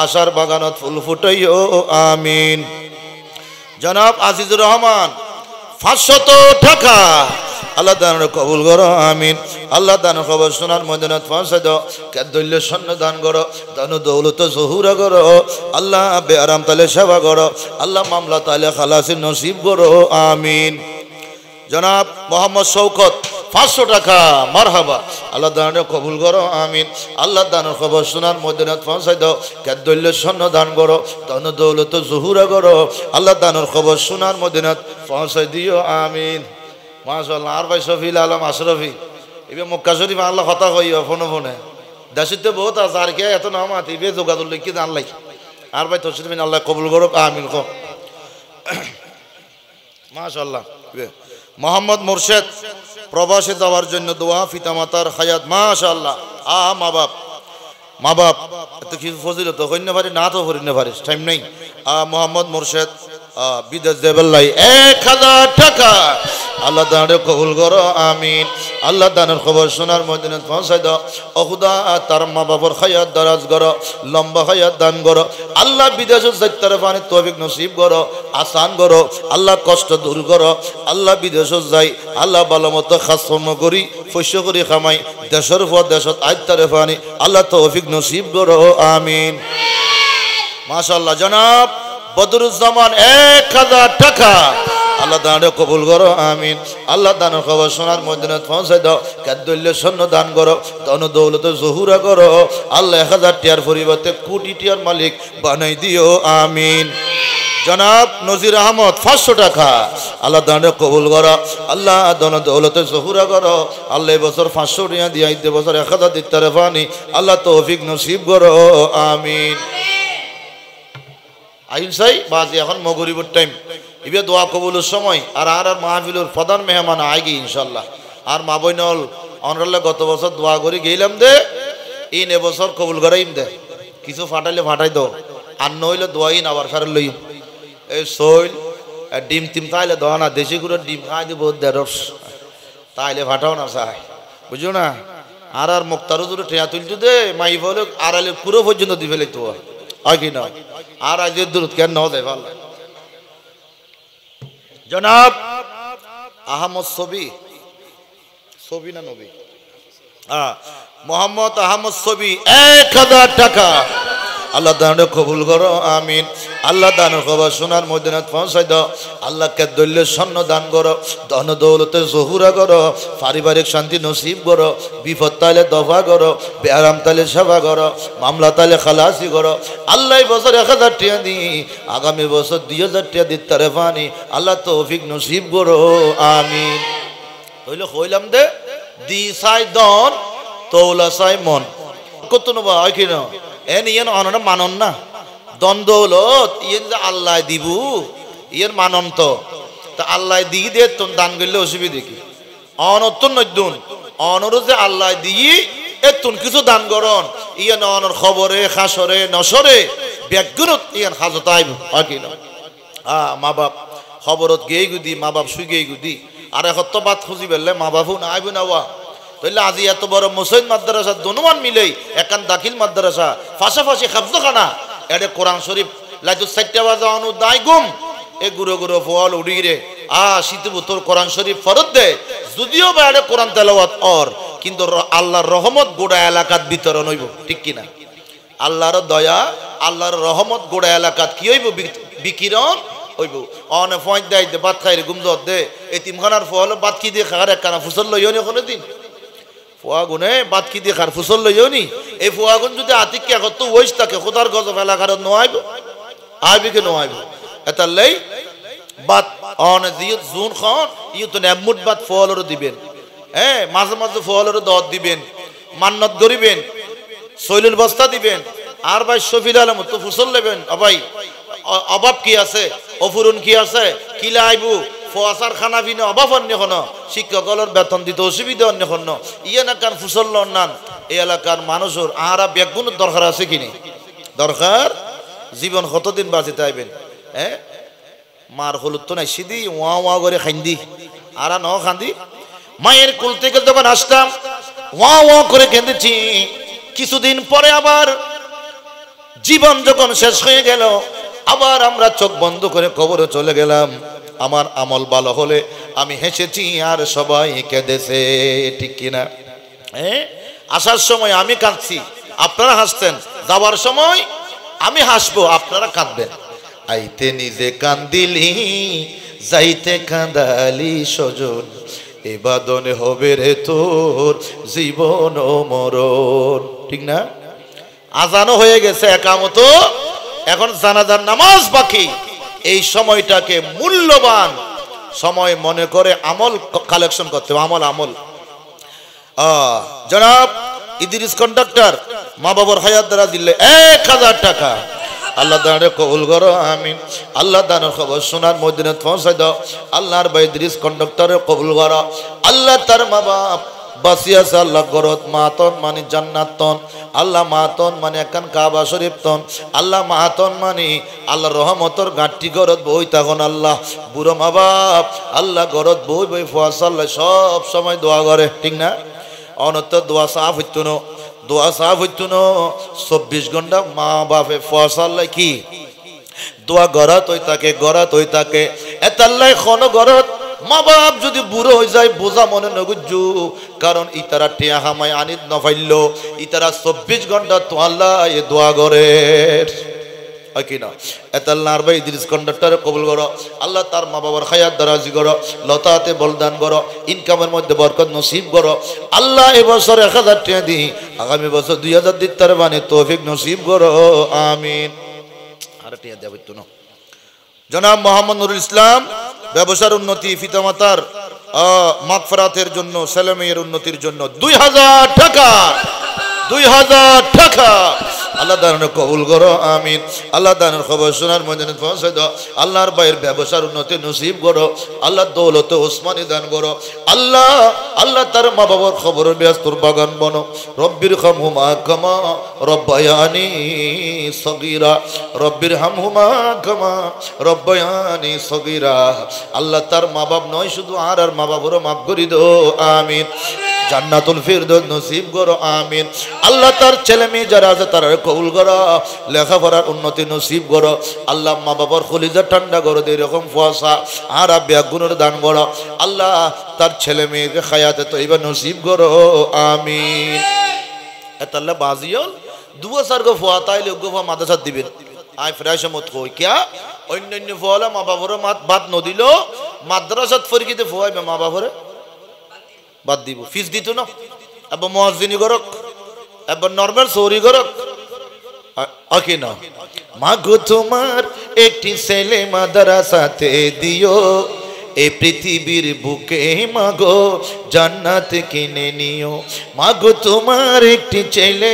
আশার বাগানত ফুল ফুটাইও আমিন। জনাব আজিজুর রহমান 500 টাকা, আল্লাহ দানের কবুল করো আমিন। আল্লাহ দানের খবর শোনার মদিনাত পৌঁছাই দাও, খাদ্যল্যের স্বর্ণ দান করো, ধন দৌলত জহুরা করো, আল্লাহ বেআরাম তালে সেবা করো, আল্লাহ মামলা তালে খালাসি নসিব করো আমিন। জনাব মোহাম্মদ শৌকত 500 টাকা, মারহাবা, আল্লাহ দানের কবুল করো আমিন। আল্লাহ দানের খবর শোনার মদিনাত পৌঁছাই দাও, খাদ্যল্যের স্বর্ণ দান করো, ধন দৌলত জহুরা করো, আল্লাহ দানের খবর শোনার মদিনাত পৌঁছাই দিও আমিন। মাশাআল্লাহ। আর ভাই শফিল আলম আশরফি এবার মক্কা শরীফ আল্লাহ কথা কইও ফোনে ফোনে, দেশিতে বহুত আছে, আর কে এত নামাত ইবে যোগাযোগ লিখি জানলাই। আর ভাই তসরিফ আল্লাহ কবুল করো আমিন। মাশাআল্লাহ। মোহাম্মদ মুর্শেদ প্রবাসে যাওয়ার জন্য দোয়া, পিতামাতার হায়াত, মাশাআল্লাহ। মা বাপ এত কিছু ফজিলত হইতে পারি না, তো হইতে পারিস, টাইম নেই। মোহাম্মদ মুর্শেদ বিদেশ দেবেল্লাই 1000 টাকা, আল্লাহ দানের কবুল করো আমিন। আল্লাহ দানের খবর শোনার মদিনাত পৌঁছাই দাও, ও খুদা তার মা বাবার হায়াত দারাজ করো, লম্বা হায়াত দান করো, আল্লাহ বিদেশে যাইতে পানি তৌফিক নসিব করো, আসান করো, আল্লাহ কষ্ট দূর করো, আল্লাহ বিদেশে যাই, আল্লাহ ভালো মতো খাসম করি শস্য করি খামাই, দেশের পর দেশত আইতারে পানি, আল্লাহ তৌফিক নসিব করো আমিন। মাশাআল্লাহ। জনাব বদরুজ্জামান 1000 টাকা, আল্লাহ দানের কবুল করো আমিন। আল্লাহ দানের খবর শোনার মদিনাত পৌঁছাই দাও, খাদ্যল্যের স্বর্ণ দান করো, ধন দৌলতে জহুরা করো, আল্লাহ 1000 টিয়ার পরিবর্তে কোটি টিয়ার মালিক বানাই দিও আমিন। জনাব নজির আহমদ 500 টাকা, আল্লাহ দানের কবুল করো, আল্লাহ ধন দৌলতে জহুরা করো, আল্লাহ এবছর 500 টিয়া দিয়া ইতে বছর 1000 দিতারে পানি, আল্লাহ তৌফিক নসিব করো আমিন। আইনসাই বাজি এখন মগরিবের টাইম, ইবে দোয়া কবুলের সময়, আর আর মাহফিলের প্রধান মেহমান আইগি ইনশাল্লাহ। আর মা বইনল অনরালে গত বছর দোয়া করে গেলাম দে, ইন এবছর কবুল করাইম দে, কিছু ফাটাইলে ফাটাই দাও, আর নইলে দোয়াইন আবার সারে লই। এই সইল ডিম টিম তাইলে দোয়া না, দেশি করে ডিম খাই দিব দেড়স, তাইলে ফাটাও না চাই, বুঝো না। আর আর মুক্তারও যদি টেয়া তুলতে দে মাই বলে আড়ালে পুরো পর্যন্ত দি ফেলে তো হয় কি না। আর আজ দূরত কেন ন দেয় ভালো। জনাব আহমদ ছবি না নবী, মোহাম্মদ আহমদ ছবি 1000 টাকা, আল্লাহ দানের কবুল করো আমিন। আল্লাহ দানের খবর শোনার মদিনাত পৌঁছাই দাও, আল্লাহ খাদ্যল্যের স্বর্ণ দান করো, ধন দৌলতে জহুরা করো, পারিবারিক শান্তি নসিব করো, বিপদ তাইলে দফা করো, বেআরাম তাইলে সেবা করো, মামলা তাইলে খালাসি করো, আল্লাহ বছর 1000 টিয়া দি, আগামী বছর 2000 টিয়া দিতারে পানি, আল্লাহ তৌফিক নসিব করো আমিন। হইলে কইলাম দে দি চাই দন তৌলা চাই মন, কত নবা হয় কি না এন ইয়েন অনটা মানন না, দ্বন্দ্বলত ইয়েন যে আল্লাহ দিব ইয়ের মানন তো, তা আল্লাহ দিয়ে দে তোর দান করলে অসুবিধা কি, অনতন নদ্যুন অনর যে আল্লাহ দিয়ে এতুন কিছু দান করন, ইয়েন অনর খবরে খাসরে নসরে ব্যাগুনত ইয়েন হাজত আইব হয় কি না। মা বাপ খবরত গেই গুদি, মা বাপ শুই গেই গুদি, আর এখন তো বাদ খুঁজি বেললে মা বাপও না আইব না ওয়া, তাহলে আজি এত বড় মুসলিম মাদ্রাসা দনুমান মিলেই একান দাখিল মাদ্রাসা পাশাপাশি খাবজখানা এডে কোরআন শরীফ লাইতো 4টা বাজা অনু দাই গুম এ গুরো গুরো ফল উড়ি রে শীতে বুতর কোরআন শরীফ ফরত দে, যদিও বা এডে কোরআন তেলাওয়াত অর, কিন্তু আল্লাহর রহমত গোড়া এলাকাত বিতরণ হইব, ঠিক কিনা। আল্লাহর দয়া আল্লাহর রহমত গোড়া এলাকাত কি হইব বিকিরণ হইব। অনে ফয়েন দেয় বাদ খাই রে গুমজত দে, এতিমখানার ফল বাদ কি দিয়ে খার একখানা ফুসল লইও নি কোনো দিন, ফুয়াগুনে বাদ কি দিয়ে খার ফুসল লইও নি, এই ফুয়াগুন যদি আতিকে কত ওইস থাকে খোদার গজব এলাকার নোয়াইব আইবি কে নোয়াইব, এটার লাই বাদ অনে দিয়ে জুন খন ইউ তো নেমুট বাদ ফলরও দিবেন, হ্যাঁ মাঝে মাঝে ফলরও দত দিবেন, মান্নত গরিবেন, সৈলুল বস্তা দিবেন, আর ভাই শফিল আলম তো ফুসল নেবেন, ভাই অভাব কি আছে, অফুরন কি আছে, কিলা আইবু ফোয়াশার খানা পিনে অভাব অন্য হন, শিক্ষকলের বেতন দিতে অসুবিধা অন্য হন, ইয়ে না কান ফুসল নান এই এলাকার মানুষের আহারা ব্যাগুনের দরকার আছে কিনি? দরকার। জীবন কতদিন বাঁচিতে আইবেন? হ্যাঁ, মার হলুদ তো নাই সিদি ওয়া ওয়া করে খান্দি আর ন খান্দি। মায়ের কুল থেকে যখন আসতাম ওয়া ওয়া করে কেঁদেছি। কিছুদিন পরে আবার জীবন যখন শেষ হয়ে গেল, আবার আমরা চোখ বন্ধ করে কবরে চলে গেলাম। আমার আমল ভালো হলে আমি হেসেছি আর সবাই কেঁদেছে, ঠিক কিনা? হ্যাঁ, আসার সময় আমি কাঁদছি, আপনারা হাসতেন, যাওয়ার সময় আমি হাসবো, আপনারা কাঁদবেন। আইতে নিজে কান্দিলি, যাইতে কাঁদালি সজন, এবাদনে হবে রে তোর জীবন ও মরণ, ঠিক না? আজানও হয়ে গেছে, একামত, এখন জানাজার নামাজ বাকি। এই সময়টাকে মূল্যবান সময় মনে করে আমল কালেকশন করতে হবে। আমল জনাব ইদ্রিস কন্ডাক্টর মা বাবার হায়াত দ্বারা দিলে 1000 টাকা। আল্লাহ দানের কবুল করো, আমিন। আল্লাহ দানের খবর সোনার মদিনে পৌঁছাই দাও। আল্লাহর ভাই ইদ্রিস কন্ডাক্টরে কবুল করো। আল্লাহ তার মা বাপ বাসিয়াছে, আল্লাহ গরত মাতন মানে জান্নাত তন, আল্লাহ মাতন মানে একান কাবা শরীফ তন, আল্লাহ মাতন মানে আল্লাহ রহমতর গাঁটি গরত বই তখন আল্লাহ বুড়ো মা বাপ আল্লাহ গরত বই বই ফোয়াশাল্লাহ সব সময় দোয়া করে, ঠিক না? অনত দোয়া সাফ হইতো না, দোয়া সাফ হইতো না। 24 ঘন্টা মা বাপে ফোয়াশাল্লাহ কি দোয়া গড়াত হই থাকে, গড়াত হই থাকে। এতাল্লাই খন গড়ত মা বাপ যদি বুড়ো হয়ে যায় বোঝা মনে নগুজু, কারণ ইতারা টিয়া হামাই আনিত নফাইল, ইতারা 24 ঘন্টা তো আল্লাহ এ দোয়া করে কিনা। এতাল্লাহর ভাই ইদ্রিস কন্ডাক্টরে কবুল করো। আল্লাহ তার মা বাবার হায়াত দারাজি করো, লতাতে বলদান করো, ইনকামের মধ্যে বরকত নসিব করো। আল্লাহ এবছর 1000 টাকা দিই, আগামী বছর 2000 দিতে মানে তৌফিক নসিব করো, আমিন। আর টিয়া দেব তো না। জনাব মোহাম্মদ নুরুল ইসলাম ব্যবসার উন্নতি, পিতামাতার মাগফিরাতের জন্য, ছেলে মেয়ের উন্নতির জন্য 2000 টাকা, 2000 টাকা। আল্লাহ দানের কবুল করো, আমিন। আল্লাহ দানের খবর শোনার মদিনে পৌঁছে দাও। আল্লাহর বাইরের ব্যবসার উন্নতি নসিব করো। আল্লাহ দৌলত ওসমানি দান করো। আল্লাহ আল্লাহ তার মা বাবার খবর ব্যস্তর বাগান বনো। রব্বির হামহুমা কামা রব্বায়ানি সগীরা, রব্বির হামহুমা কামা রব্বায়ানি সগীরা। আল্লাহ তার মা বাপ নয় শুধু আর মা বাবারও মাফ করে দাও, আমিন। জান্নাতুল ফিরদৌস নসিব করো, আমিন। আল্লাহ তার ছেলে মেয়ে যারা আছে তারা কবুল করো, লেখাপড়ার উন্নতি নসিব করো। আল্লাহ মা বাবার কলিজা ঠান্ডা করো, এরকম ফুয়াশা আর ব্যাগুনের দান করো। আল্লাহ তার ছেলে মেয়েকে হায়াতে তৈবা নসিব করো, আমিন। এতাল্লাহ বাজিয়ল দুয়া সার্গ ফুয়া তাইলে গোফা মাদ্রাসা দিবেন। আই ফ্রেশ মত কই কিয়া অন্যান্য ফুয়ালা মা বাবার বাদ নদিল মাদ্রাসাত ফরিকিতে ফুয়াইবে মা বাবারে বাদ দিব, ফিস দিত না। এবার মুয়াজ্জিনি করক, এবার নরমাল সৌরি করক, আকি না। মাগো তোমার একটি ছেলে মাদ্রাসাতে দিও, এই পৃথিবীর বুকে মাগো জান্নাত কিনে নিও। মাগো তোমার একটি ছেলে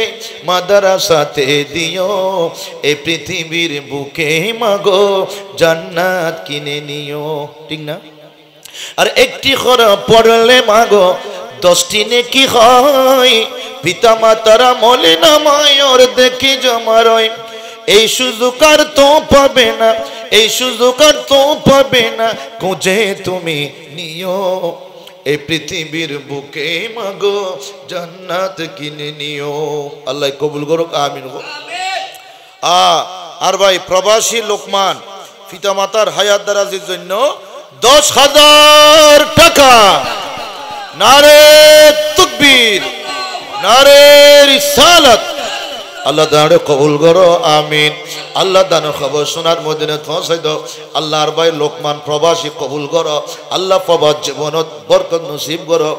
মাদ্রাসাতে দিও, এই পৃথিবীর বুকে মাগো জান্নাত কিনে নিও, ঠিক না? আর একটি খরা পড়লে মাগো 10টি নেকি হয়, পিতা মাতারা মলে না মায়ের দেখি জমারয়। এই সুযোগ আর তো পাবে না, এই সুযোগ আর তো পাবে না, খুঁজে তুমি নিও। এই পৃথিবীর বুকে মাগো জান্নাত কিনে নিও। আল্লাহ কবুল করুক, আমিন। আর ভাই প্রবাসী লোকমান পিতা মাতার হায়াত দারাজির জন্য 10,000 টাকা। নারে তাকবীর, নারে রিসালাত। আল্লাহ দানে কবুল করো, আমিন। আল্লাহ দানের খবর শোনার মদিনে পৌঁছাই দাও। আল্লাহর ভাই লোকমান প্রবাসী কবুল করো। আল্লাহ প্রবাস জীবনত বরকত নসিব করো।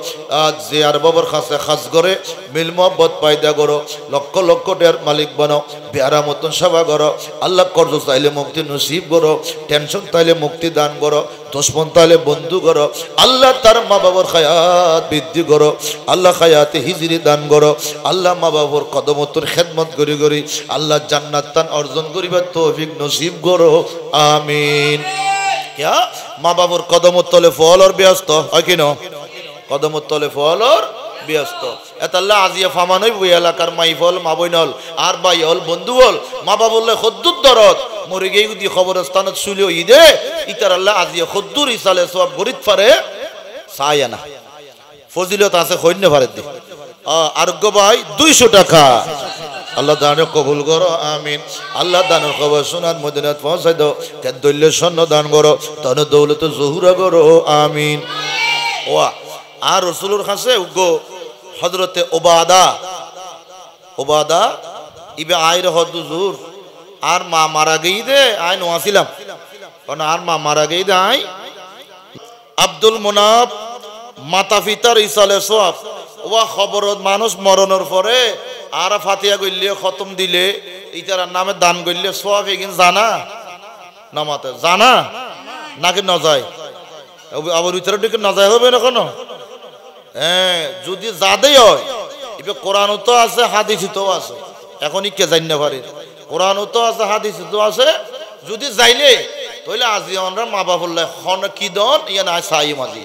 আজ যে আর বাবার কাছে খাস করে মিল মোহব্বত পায়দা করো। লক্ষ লক্ষ টাকার মালিক বানো, বেহারা মতন সেবা করো। আল্লাহ কর্জ চাইলে মুক্তি নসিব করো, টেনশন চাইলে মুক্তি দান করো, দুশ্মন তাহলে বন্ধু করো আল্লাহ তার মা বাবার হায়াত বৃদ্ধি করো আল্লাহ হায়াতে হিজরি দান করো আল্লাহ মা বাবার কদমতর খেদমত করি করি আল্লাহ জান্নাত তান অর্জন করিবার তৌফিক নসিব করো আমিন क्या माँ बाबूर कदम तले फल और व्यस्त है कि न कदम तले फल और व्यस्त एतल्ला आजिया फामानई बई एलाकार माई फल मा बइनल आर बाई हल बंधु हल मा बाबुल्ला खद्दुर दरद मरे गई गुदी खबरस्तान सुलियो ईदे इतार अल्लाह आजिया खद्दुर इसाले सब गरीब पारे सायाना फजिलत आछे खइन्ने पारे दि आरोग्य भाई 200 टाका আল্লাহ দানের কবুল করো আমিন আল্লাহ দানের খবর শোনার মদিনাত পৌঁছাই দাও কেন দৈল্য স্বর্ণ দান করো ধন দৌলত জহুরা করো আমিন ওয়া আর রাসূলুর কাছে উগো হযরতে ওবাদা ইবে আইর হযুর আর মা মারা গই দে আই নোয়াছিলাম কারণ আর মা মারা গই দে আই আব্দুল মুনাফ মাতা পিতার ইসালে সওয়াব ওয়া খবরত মানুষ মরণের পরে আর ফাতিহা কইলে খতম দিলে ইতার নামে দান কইলে সওয়াব এগিন জানা নামাতে জানা নাকি না যায় আবার ইতার দিকে না যায় হবে না কোনো হ্যাঁ যদি জাদেই হয় ইবে কোরআনও তো আছে হাদিসও তো আছে এখনই কে জানি না পারে কোরআনও তো আছে হাদিসও তো আছে যদি যাইলে তাহলে আজি আমরা মা বাবুল্লাহ খন কি দন ইয়া না সাই মাজি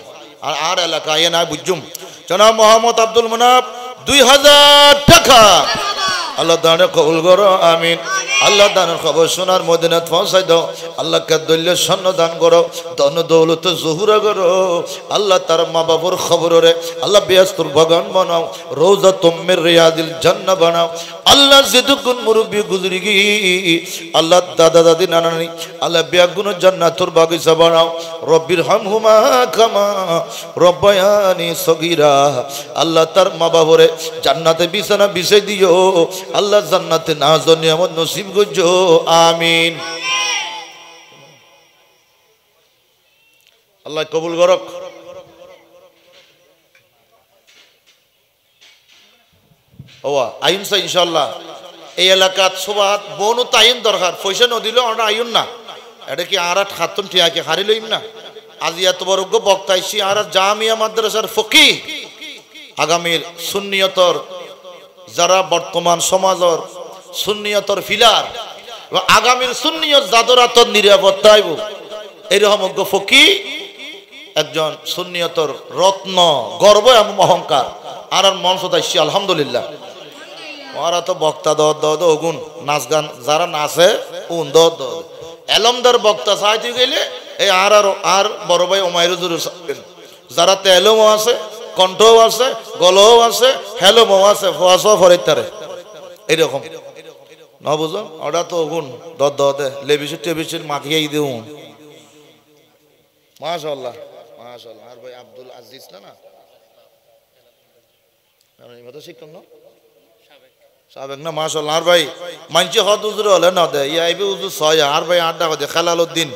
আর এলাকা ইয়া না বুঝুম জনাব মোহাম্মদ আব্দুল মুনাফ 2000 টাকা আল্লাহ দানে কবুল করো আমিন আল্লাহ দানের খবর শোনার মদিনাত পৌঁছাই দাও আল্লাহ কে দৈল্য স্বর্ণ দান করো ধন দৌলত জহুরা করো আল্লাহ তার মা বাবার খবরে আল্লাহ বেহেশতের বাগান বানাও রওজা তুমির রিয়াদিল জান্নাহ বানাও আল্লাহ যেটুকুন মুরব্বি গুজরি গি আল্লাহ দাদা দাদি নানা নানি আল্লাহ বেগুন জান্নাতুর বাগিচা বানাও রব্বির হামহুমা কামা রব্বায়ানি সগীরা আল্লাহ তার মা বাবারে জান্নাতে বিছানা বিছাই দিও আল্লাহ জান্নাতে নাজ নিয়ামত নসিব করো আমিন আল্লাহ কবুল করক ওয়া আইন সা ইনশাআল্লাহ এই এলাকাত সবাত বনু তাইন দরকার পয়সা ন দিলে ওনা আইন না এটা কি আর খাতুন ঠিয়াকে হারি লইম না আজি এত বড় বক্তা আইছি আর জামিয়া মাদ্রাসার ফকিহ আগামীর সুন্নিয়তর যারা বর্তমান সমাজের সুন্নিয়তর ফিলার এবং আগামীর সুন্নিয়ত জাদরাতর নিরাপত্তা আইব এইরকম ফকিহ একজন সুন্নিয়তর রত্ন গর্ব এবং অহংকার আর মঞ্চত আইছি আলহামদুলিল্লাহ ওরা তো বক্তা দ ওগুন নাচ গান যারা নাচে উন দ এলমদার বক্তা চাইতে গেলে এই আর বড় ভাই ওমাইরুজুর যারা তেলমও আছে কণ্ঠও আছে গলও আছে হেলমও আছে ফোয়াশও ফরিতারে এইরকম না বুঝুন ওটা তো ওগুন দে লেবিসির টেবিসির মাখিয়ে দিও মাশাআল্লাহ মাশাআল্লাহ আর ভাই আব্দুল আজিজ না শিক্ষক না সাবেক না মাশাআল্লাহ আর ভাই মানছি হদ হুজুর হলে না দে আইবে হুজুর ছয় আর ভাই আড্ডা দে খালালউদ্দিন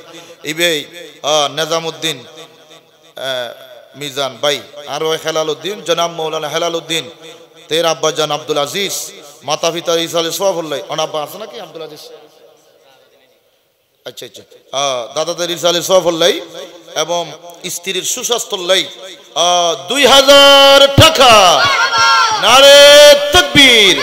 ইবে নিজামউদ্দিন মিজান ভাই আর ভাই হেলালউদ্দিন জনাব মাওলানা হেলালউদ্দিন তের আব্বা জান আব্দুল আজিজ মাতা পিতা ইসালে সওয়াবুল্লাহ অনাব্বা আছে নাকি আব্দুল আজিজ আচ্ছা আচ্ছা দাদাদের ইসালে সওয়াবুল্লাহ এবং স্ত্রীর সুস্বাস্থ্যল্লাহ 2000 টাকা নারে তাকবীর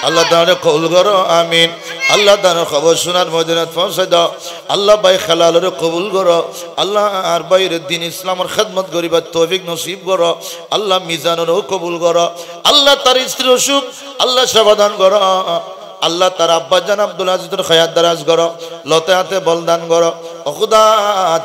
আল্লাহ দানে কবুল করো আমিন আল্লাহ দানের খবর শোনার মদিনাত পৌঁছাই দাও আল্লাহ ভাই খেলালের কবুল করো আল্লাহ আর বাইরের দিন ইসলামের খেদমত করিবার তৌফিক নসিব করো আল্লাহ মিজানেরও কবুল করো আল্লাহ তার স্ত্রী অসুখ আল্লাহ সমাধান করো আল্লাহ তার আব্বা জান আব্দুল আজিজের খায়াত দারাজ করো লতে হাতে বলদান করো খুদা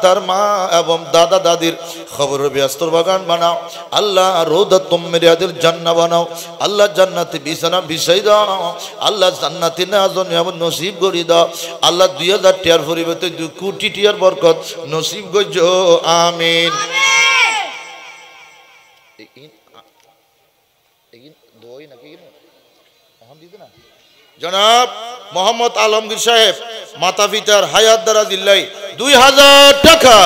তার মা এবং দাদা দাদির খবরের ব্যস্তর বাগান বানাও আল্লাহ রওজা তুমির রিয়াদিল জান্নাহ বানাও আল্লাহ জান্নাতে বিছানা বিছাই দাও আল্লাহ জান্নাতে নাজ নিয়ামত নসিব করি দাও আল্লাহ 2000 টিয়ার পরিবর্তে 2 কোটি টিয়ার বরকত নসিব করো আমিন জনাব মোহাম্মদ আলমগীর সাহেব মাতা পিতার হায়াত দ্বারা দিল্লাই 2000 টাকা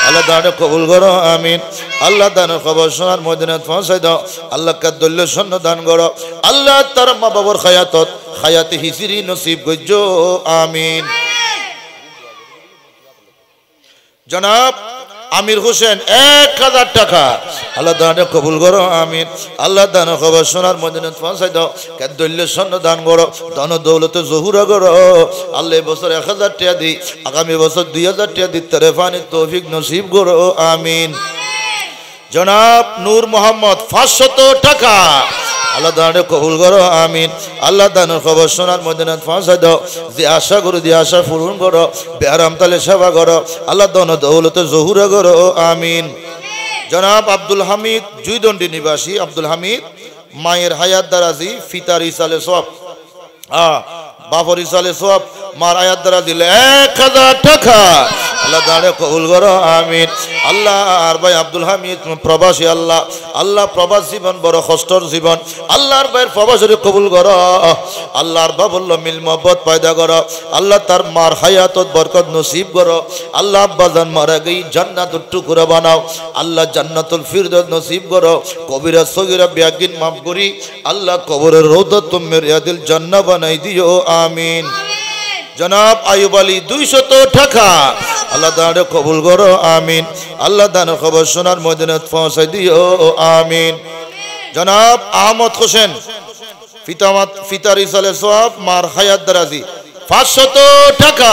আল্লাহ দানে কবুল করো আমিন আল্লাহ দানের খবর শোনার মদিনাত পৌঁছাই দাও আল্লাহ কা দৈল্য স্বর্ণ দান করো আল্লাহ তার মা বাবার হায়াতে হিজরি নসিব করো আমিন জনাব আমির হোসেন 1000 টাকা আল্লাহ দানে কবুল করো আমিন আল্লাহ দানে খবর শোনার মদিনাত পৌঁছাই দাও দলীয় স্বর্ণ দান করো ধন দৌলতে জহুরা করো আল্লাহ বছর 1000 টাকা দি আগামী বছর 2000 টাকা দিতে রেফানি তৌফিক নসিব করো আমিন জনাব নূর মোহাম্মদ 500 টাকা আল্লাহ দানে কবুল করো আমিন আল্লাহ দানের খবর শোনার মদিনাত পৌঁছাই দাও যে আশা করো যে আশা পূরণ করো বেহারাম তালে সেবা করো আল্লাহ ধন দৌলতে জহুরা করো আমিন জনাব আব্দুল হামিদ জুইদন্ডি নিবাসী আব্দুল হামিদ মায়ের হায়াত দারাজি ফিতার ইসালে সব বাপর ইসালে সব মার হায়াত দারাজি 1000 টাকা আল্লাহ দানে কবুল করো আমিন আল্লাহ আর ভাই আব্দুল হামিদ প্রবাসী আল্লাহ আল্লাহ প্রবাস জীবন বড় কষ্টর জীবন আল্লাহর ভাইয়ের প্রবাসরে কবুল করো আল্লাহর বাবুল্য মিল মোহব্বত পয়দা করো আল্লাহ তার মার হায়াতত বরকত নসিব করো আল্লাহ আব্বাজান মারা গই জান্নাতুল টুকরা বানাও আল্লাহ জান্নাতুল ফিরদৌস নসিব করো কবিরা সগীরা বিয়াগিন মাফ করি আল্লাহ কবরের রওদাত তুমি রিয়াদিল জান্নাহ বানাই দিও আমিন জনাব আয়ুব আলী 200 টাকা আল্লাহ দানে কবুল করো আমিন আল্লাহ দানে খবর শোনার মদিনাত পৌঁছাই দিও আমিন জনাব আহমদ হোসেন ফিতার ইসালে সওয়াব মার হায়াত দারাজি 500 টাকা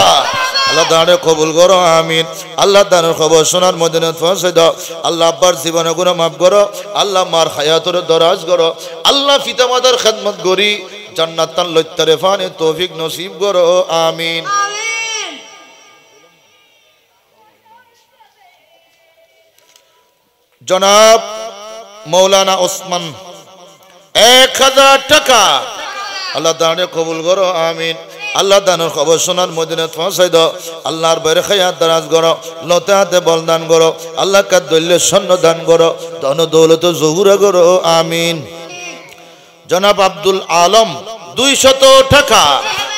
আল্লাহ দানে কবুল করো আমিন আল্লাহ দানের খবর শোনার মদিনাত পৌঁছাই দাও আল্লাহ আব্বার জীবনে গুনাহ মাফ করো আল্লাহ মার হায়াতের দরাজ করো আল্লাহ পিতা মাতার খেদমত করি জান্নাতান লইত্তারে ফানে তৌফিক নসিব করো আমিন জনাব মৌলানা ওসমান 1000 টাকা আল্লাহ দানে কবুল করো আমিন আল্লাহ দানের খবর শোনার মদিনাত পৌঁছাই দাও আল্লাহর বাইরে খায়াত দারাজ করো লতে হাতে বলদান করো আল্লাহ কার দলীয় স্বর্ণ দান করো ধন দৌলত জহুরা করো আমিন জনাব আব্দুল আলম 200 টাকা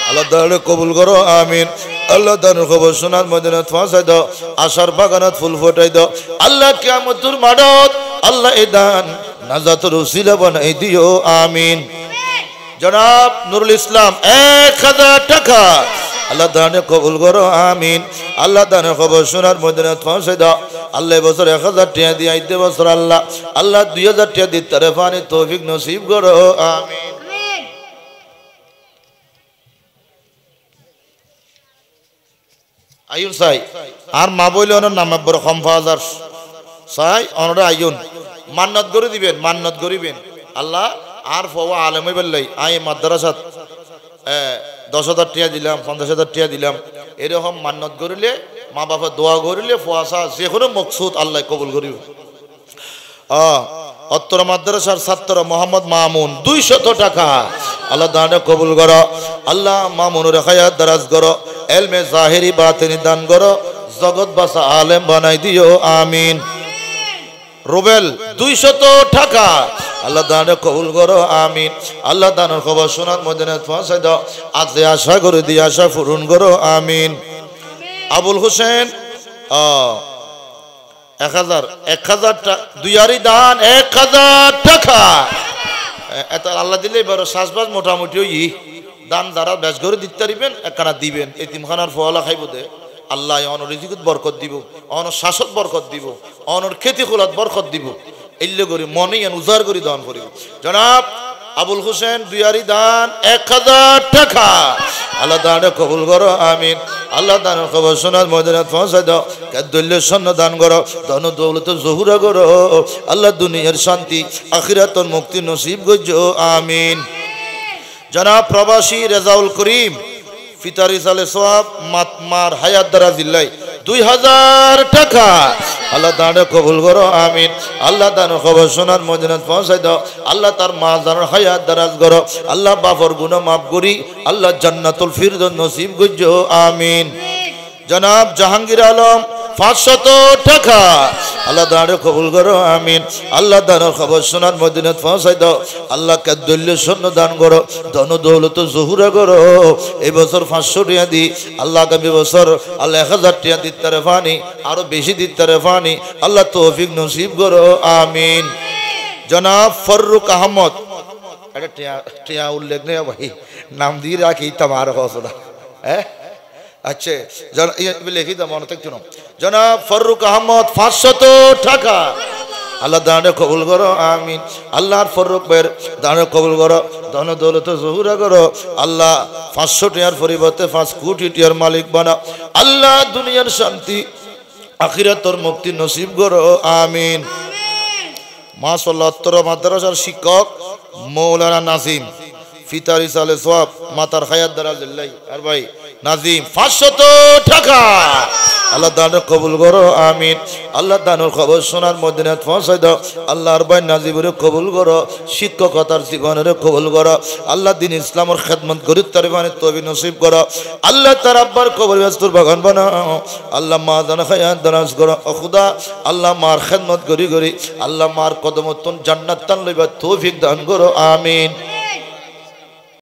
আল্লাহ দানে কবুল করো আমিন আল্লাহ দানের খবর শোনার মদিনাত পৌঁছাই দাও আশার বাগানত ফুল ফোটাই দাও আল্লাহ কিয়ামতের মাঠত আল্লাহ এই দান নাজাতের উসিলা বানাই দিও আমিন জনাব নুরুল ইসলাম 1000 টাকা আল্লাহ দানে কবুল করো আমিন আল্লাহ দানের খবর শোনার মদিনাত পৌঁছাই দাও আল্লাহ বছর 1000 টাকা দিয়ে আইতে বছর আল্লাহ 2000 টাকা দিতে রেফানি তৌফিক নসিব করো আমিন আইন সাই আর মা বইলে ওনার নাম বড় কম ফাজার সাই ওনারা আইন মান্নত করে দিবেন মান্নত করিবেন আল্লাহ আর ফওয়া আলেমই বললাই আই মাদ্রাসাত 10,000 টাকা দিলাম 50,000 টাকা দিলাম এরকম মান্নত করিলে মা বাবা দোয়া করিলে ফোয়াশা যে কোনো মকসুদ আল্লাহ কবুল করিব অত্তর মাদ্রাসার ছাত্র মোহাম্মদ মামুন 200 টাকা আল্লাহ দানে কবুল করো আল্লাহ মামুনের হায়াত দারাজ করো এলমে জাহিরি বাতিনি দান করো জগৎ বাসা আলেম বানাই দিও আমিন রুবেল 200 টাকা আল্লাহ দানে কবুল করো আমিন আল্লাহ দানের খবর শোনার মদিনাত পৌঁছাই দাও আজ যে আশা করে দিয়ে আশা পূরণ করো আমিন আবুল হোসেন 1000 টাকা দুইয়ারি দান 1000 টাকা এত আল্লাহ দিলে বড় শ্বাসবাস মোটামুটি ওই দান দ্বারা ব্যাস করে দিতে পারিবেন একখানা দিবেন এতিমখানার ফওয়ালা খাইব দে আল্লাহ অনর রিজিকত বরকত দিব অনর শাসত বরকত দিব অনর খেতি খোলাত বরকত দিব এল্লে করে মনে উজাড় করে দান করিব জনাব আবুল হোসেন দুইয়ারি দান 1000 টাকা আল্লাহ দানে কবুল করো আমিন আল্লাহ দানের খবর শোনার মদিনাত পৌঁছাই দাও দলীয় স্বর্ণ দান করো ধন দৌলত জহুরা করো আল্লাহ দুনিয়ার শান্তি আখিরাতের মুক্তি নসিব করো আমিন জনাব প্রবাসী রেজাউল করিম ফিতার ইসালে সওয়াব মার হায়াত দারাজ জিল্লাই 2000 টাকা আল্লাহ দানে কবুল করো আমিন আল্লাহ দানের খবর শোনার মদিনাত পৌঁছাই দাও আল্লাহ তার মা জানের হায়াত দারাজ করো আল্লাহ বাপর গুনাহ মাফ করি আল্লাহ জান্নাতুল ফিরদৌস নসিব করো আমিন জনাব জাহাঙ্গীর আলম 500 টাকা আল্লাহ দানে কবুল করো আমিন আল্লাহ দানের খবর শোনার মদিনাত পৌঁছাই দাও আল্লাহ কে দলীয় স্বর্ণ দান করো ধন দৌলত জহুরা করো এই বছর 500 টাকা দি আল্লাহ আগামী বছর আল্লাহ 1000 টাকা দিতে রেফানি আরো বেশি দিতে রেফানি আল্লাহ তৌফিক নসিব করো আমিন জনাব ফররুক আহমদ এটা টিয়া উল্লেখ নেই ভাই নাম দিয়ে রাখি তোমার হসনা আচ্ছা লিখি দাও মনে থাকছো না জনাব ফারুক আহমদ 500 টাকা আল্লাহ দানে কবুল করো আমিন আল্লাহর ফারুক ভাইয়ের দানে কবুল করো ধন দৌলত জহুরা করো আল্লাহ 500 টাকার পরিবর্তে 5 কোটি টাকার মালিক বানাও আল্লাহ দুনিয়ার শান্তি আখিরাতের মুক্তি নসিব করো আমিন মাশাআল্লাহ উত্তর মাদ্রাসার শিক্ষক মৌলানা নাজিম ফিতারি সালে সওয়াব মাতার হায়াত দারাজিল্লাহ আর ভাই নাজিম 500 টাকা আল্লাহ দান কবুল করো আমিন আল্লাহ দানের খবর শোনার মদিনাত পৌঁছাই দাও আল্লাহর ভাই নাজিবের কবুল করো শিক্ষকতার জীবনের কবুল করো আল্লাহ দিন ইসলামের খেদমত করি তার মানে তৌফিক নসিব করো আল্লাহ তার আব্বার কবর ব্যস্তর বাগান বানাও আল্লাহ মা দান হায়াত দারাজ করো ও খুদা আল্লাহ মার খেদমত করি করি আল্লাহ মার কদমতন জান্নাত তান লইবা তৌফিক দান করো আমিন